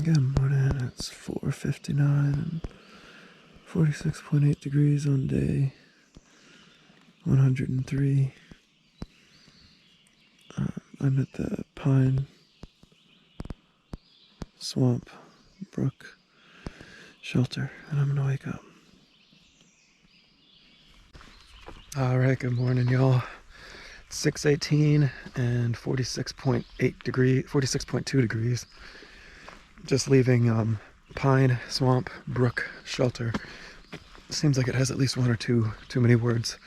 Good morning, it's 4:59 and 46.8 degrees on day 103. I'm at the Pine Swamp Brook shelter and I'm gonna wake up. Alright, good morning y'all. 6:18 and 46.2 degrees. Just leaving Pine Swamp Brook shelter. Seems like it has at least one or two too many words,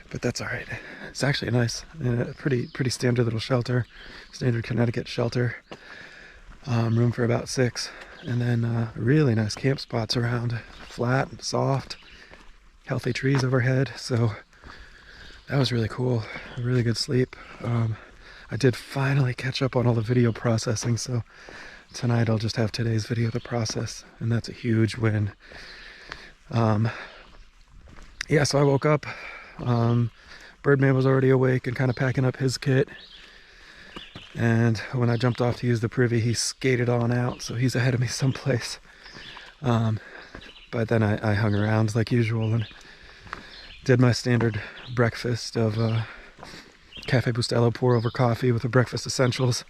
but that's all right. It's actually nice and a pretty standard little shelter, standard Connecticut shelter. Room for about 6, and then really nice camp spots around, flat and soft, healthy trees overhead. So that was really cool. A really good sleep. I did finally catch up on all the video processing, so tonight I'll just have today's video to process, and that's a huge win. Yeah, so I woke up. Birdman was already awake and kind of packing up his kit. And when I jumped off to use the privy, he skated on out, so he's ahead of me someplace. But then I hung around like usual and did my standard breakfast of Cafe Bustelo pour over coffee with the breakfast essentials,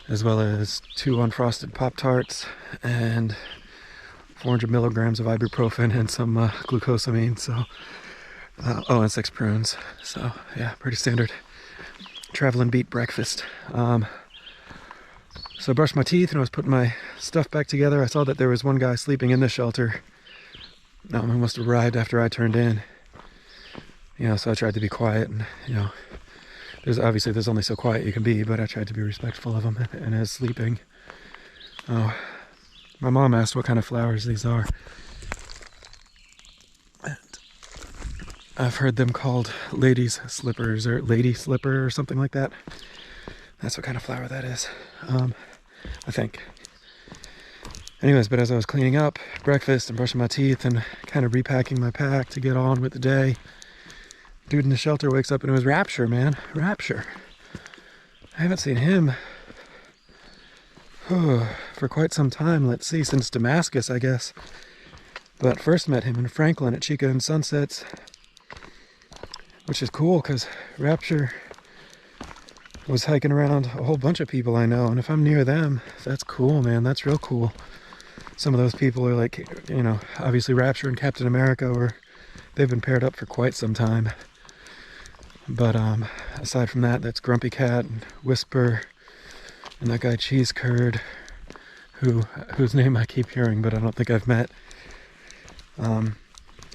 as well as 2 unfrosted Pop-Tarts and 400 milligrams of ibuprofen and some glucosamine. So, and 6 prunes. So yeah, pretty standard travelinbeat breakfast. So I brushed my teeth and I was putting my stuff back together. I saw that there was one guy sleeping in the shelter. He must have arrived after I turned in. So I tried to be quiet, and there's only so quiet you can be, but I tried to be respectful of him and his sleeping. Oh, my mom asked what kind of flowers these are. And I've heard them called ladies' slippers or lady slipper or something like that. That's what kind of flower that is, I think. Anyways, but as I was cleaning up breakfast and brushing my teeth and kind of repacking my pack to get on with the day, dude in the shelter wakes up and it was Rapture, man. Rapture. I haven't seen him for quite some time. Let's see, since Damascus, I guess. But first met him in Franklin at Chica and Sunsets, which is cool because Rapture was hiking around a whole bunch of people I know, and if I'm near them, that's cool, man. That's real cool. Some of those people are like, obviously Rapture and Captain America, they've been paired up for quite some time. But aside from that, that's Grumpy Cat and Whisper and that guy Cheese Curd, whose name I keep hearing, but I don't think I've met. But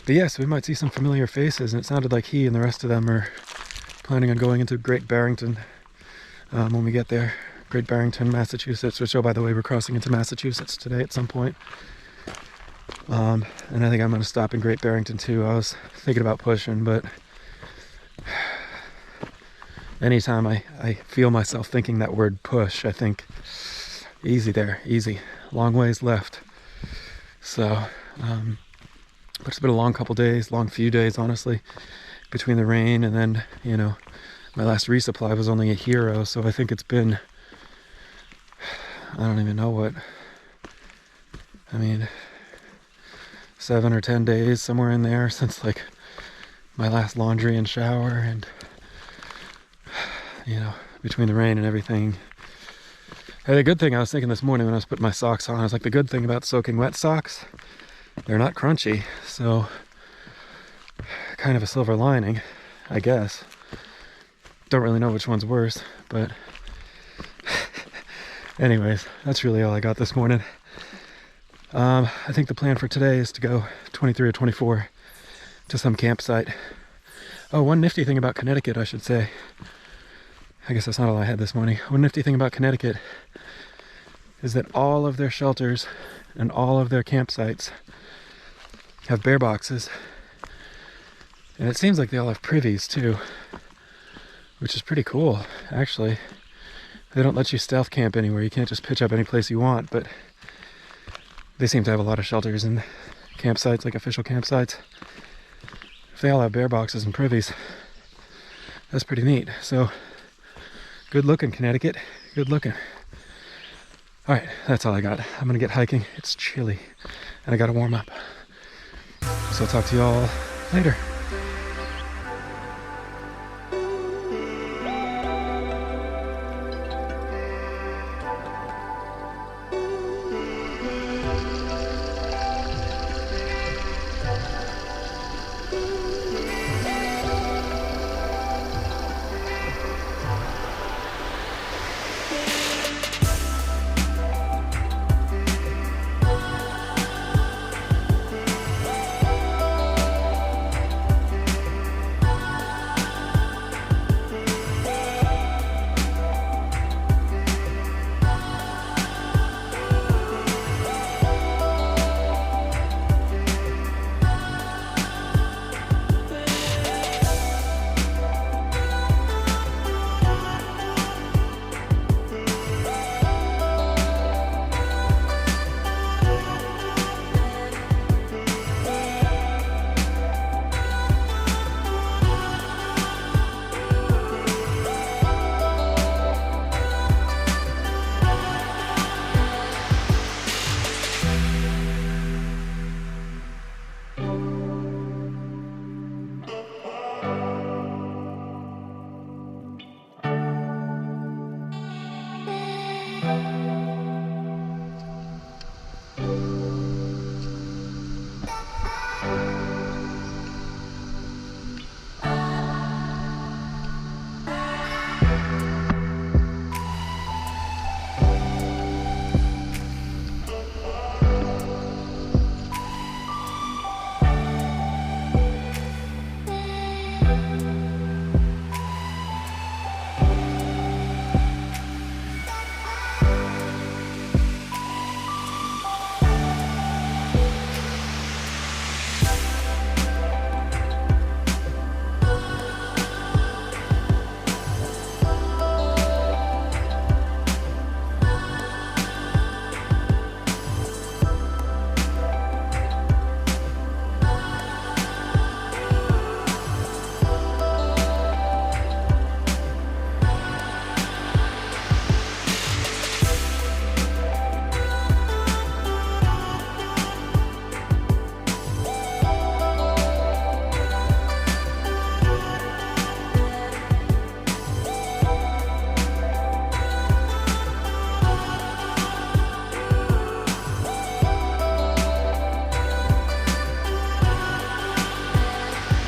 yeah, so we might see some familiar faces, and it sounded like he and the rest of them are planning on going into Great Barrington when we get there. Great Barrington, Massachusetts, which, oh, by the way, we're crossing into Massachusetts today at some point. And I think I'm going to stop in Great Barrington too. I was thinking about pushing, but anytime I feel myself thinking that word push, I think easy there, easy, long ways left. So, but it's been a long couple days, long few days, honestly, between the rain and then, my last resupply was only a hero. So I think it's been, I don't even know what, 7 or 10 days, somewhere in there, since like my last laundry and shower, and between the rain and everything. And the good thing, I was thinking this morning when I was putting my socks on, I was like, the good thing about soaking wet socks, they're not crunchy. So kind of a silver lining, I guess. Don't really know which one's worse, but anyways, that's really all I got this morning. I think the plan for today is to go 23 or 24 to some campsite. Oh, one nifty thing about Connecticut, I should say. I guess that's not all I had this morning. One nifty thing about Connecticut is that all of their shelters and all of their campsites have bear boxes. And it seems like they all have privies too, which is pretty cool, actually. They don't let you stealth camp anywhere. You can't just pitch up any place you want, but they seem to have a lot of shelters and campsites, like official campsites. If they all have bear boxes and privies, that's pretty neat. So, good looking, Connecticut. Good looking. All right, that's all I got. I'm gonna get hiking. It's chilly and I gotta warm up. So I'll talk to you all later.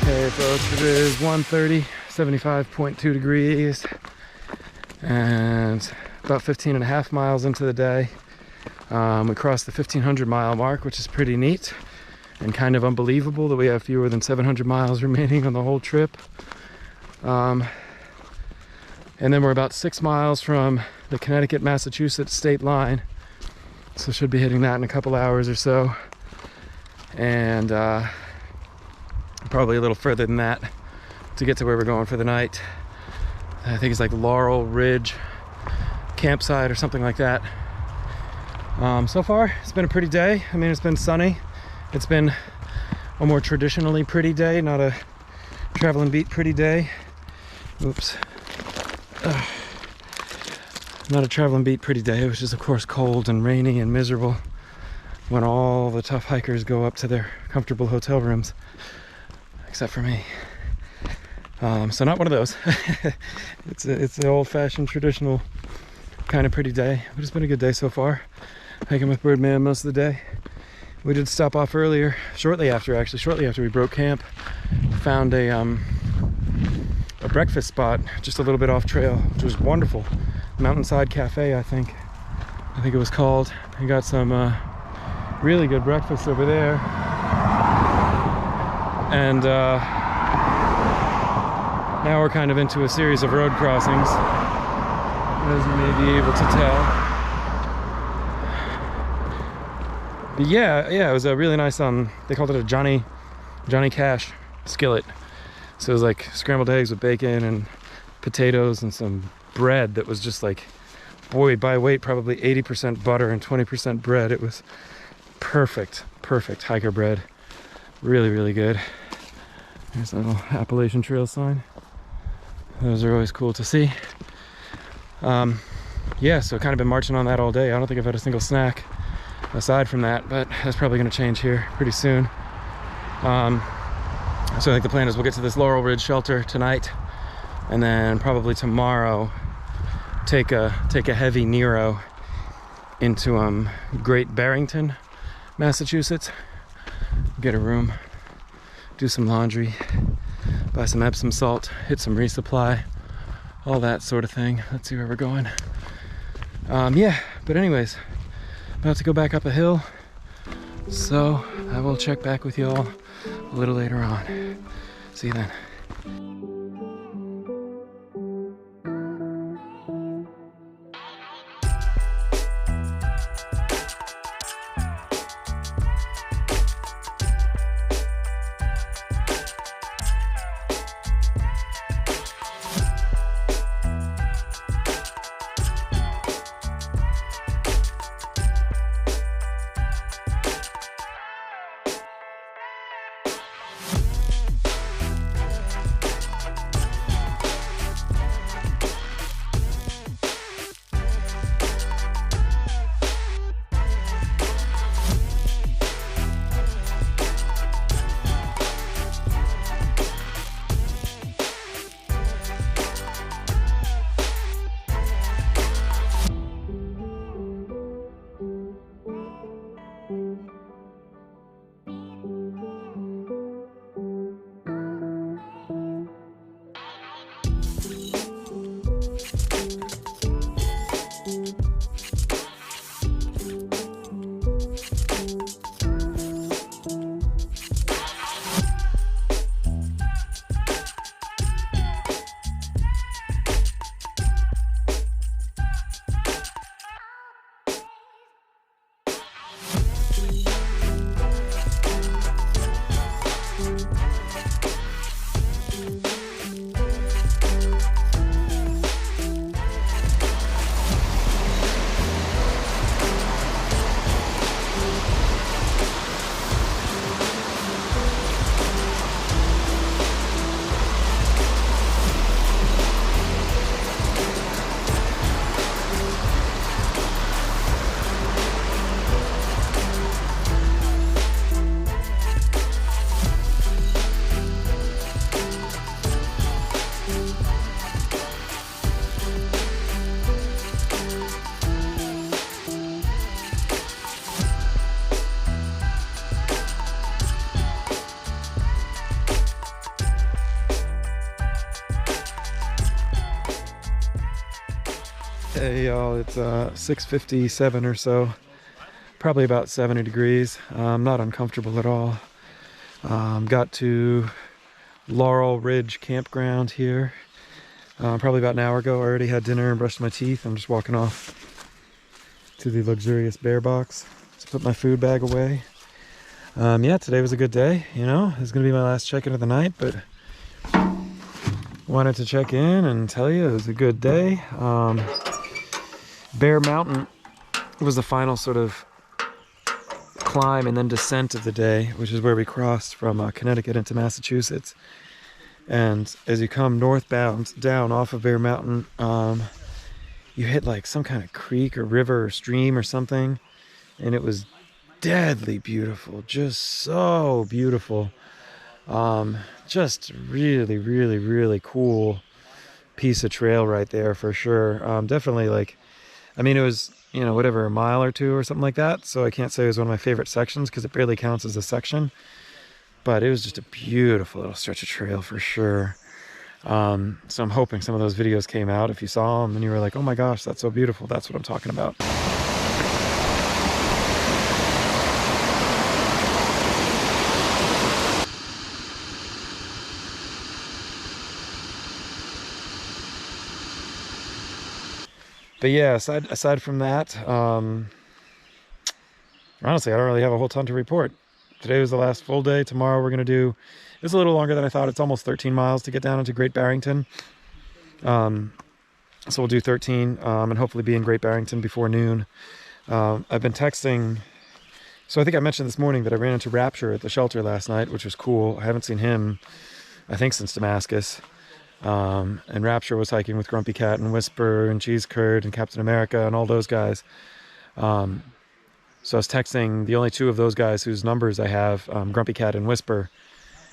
Okay, folks, it is 1:30, 75.2 degrees, and about 15.5 miles into the day. We crossed the 1,500 mile mark, which is pretty neat and kind of unbelievable that we have fewer than 700 miles remaining on the whole trip. And then we're about 6 miles from the Connecticut-Massachusetts state line, so should be hitting that in a couple hours or so. And probably a little further than that to get to where we're going for the night. I think it's like Laurel Ridge campsite or something like that. So far, it's been a pretty day. I mean, it's been sunny. It's been a more traditionally pretty day, not a traveling beat pretty day. Oops. Not a traveling beat pretty day. It was just, of course, cold and rainy and miserable when all the tough hikers go up to their comfortable hotel rooms, except for me. So not one of those. It's the old-fashioned, traditional kind of pretty day, but it's been a good day so far. Hiking with Birdman most of the day. We did stop off earlier, shortly after we broke camp. Found a breakfast spot just a little bit off trail, which was wonderful. Mountainside Cafe, I think it was called. I got some really good breakfast over there. And now we're kind of into a series of road crossings, as you may be able to tell. But yeah, it was a really nice, they called it a Johnny Cash skillet. So it was like scrambled eggs with bacon and potatoes and some bread that was just like, boy, by weight, probably 80% butter and 20% bread. It was perfect hiker bread. Really, really good. There's a little Appalachian Trail sign. Those are always cool to see. yeah, so kind of been marching on that all day. I don't think I've had a single snack aside from that, but that's probably going to change here pretty soon. So I think the plan is we'll get to this Laurel Ridge shelter tonight, and then probably tomorrow take a heavy Nero into Great Barrington, Massachusetts. Get a room, do some laundry, buy some Epsom salt, hit some resupply, all that sort of thing. Let's see where we're going. Yeah, but anyways, about to go back up a hill, so I will check back with y'all a little later on. See you then. Hey y'all, it's 6:57 or so, probably about 70 degrees. I'm not uncomfortable at all. Got to Laurel Ridge campground here probably about an hour ago. I already had dinner and brushed my teeth. I'm just walking off to the luxurious bear box to put my food bag away. Yeah, today was a good day, you know. It's gonna be my last check-in of the night, but wanted to check in and tell you it was a good day. Bear Mountain was the final sort of climb and then descent of the day, which is where we crossed from Connecticut into Massachusetts. And as you come northbound down off of Bear Mountain, you hit like some kind of creek or river or stream or something, and it was deadly beautiful, just so beautiful. Just really cool piece of trail right there for sure. Definitely, like, I mean, it was, you know, whatever, a mile or two or something like that, so I can't say it was one of my favorite sections because it barely counts as a section, but it was just a beautiful little stretch of trail for sure. So I'm hoping some of those videos came out. If you saw them and you were like, oh my gosh, that's so beautiful, that's what I'm talking about. But yeah, aside from that, honestly, I don't really have a whole ton to report. Today was the last full day. Tomorrow we're going to do, it's a little longer than I thought. It's almost 13 miles to get down into Great Barrington. So we'll do 13 and hopefully be in Great Barrington before noon. I've been texting. So I think I mentioned this morning that I ran into Rapture at the shelter last night, which was cool. I haven't seen him, I think, since Damascus. And Rapture was hiking with Grumpy Cat and Whisper and Cheese Curd and Captain America and all those guys. So I was texting the only two of those guys whose numbers I have, Grumpy Cat and Whisper,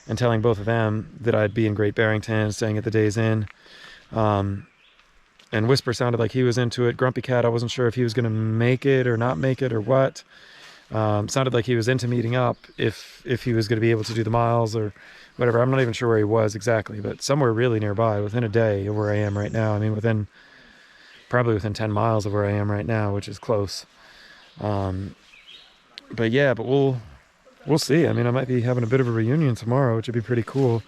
and telling both of them that I'd be in Great Barrington, staying at the Days Inn. And Whisper sounded like he was into it. Grumpy Cat, I wasn't sure if he was going to make it or not make it or what. Sounded like he was into meeting up if he was going to be able to do the miles or whatever. I'm not even sure where he was exactly, but somewhere really nearby, within a day of where I am right now. I mean, probably within 10 miles of where I am right now, which is close. But yeah, but we'll see. I mean, I might be having a bit of a reunion tomorrow, which would be pretty cool.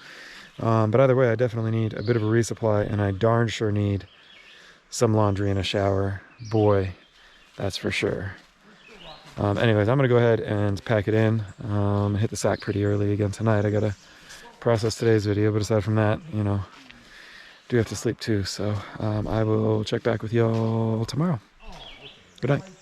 But either way, I definitely need a bit of a resupply, and I darn sure need some laundry and a shower. Boy, that's for sure. Anyways, I'm going to go ahead and pack it in. Hit the sack pretty early again tonight. I got to process today's video, but aside from that, you know, do have to sleep too. So I will check back with y'all tomorrow. Good night.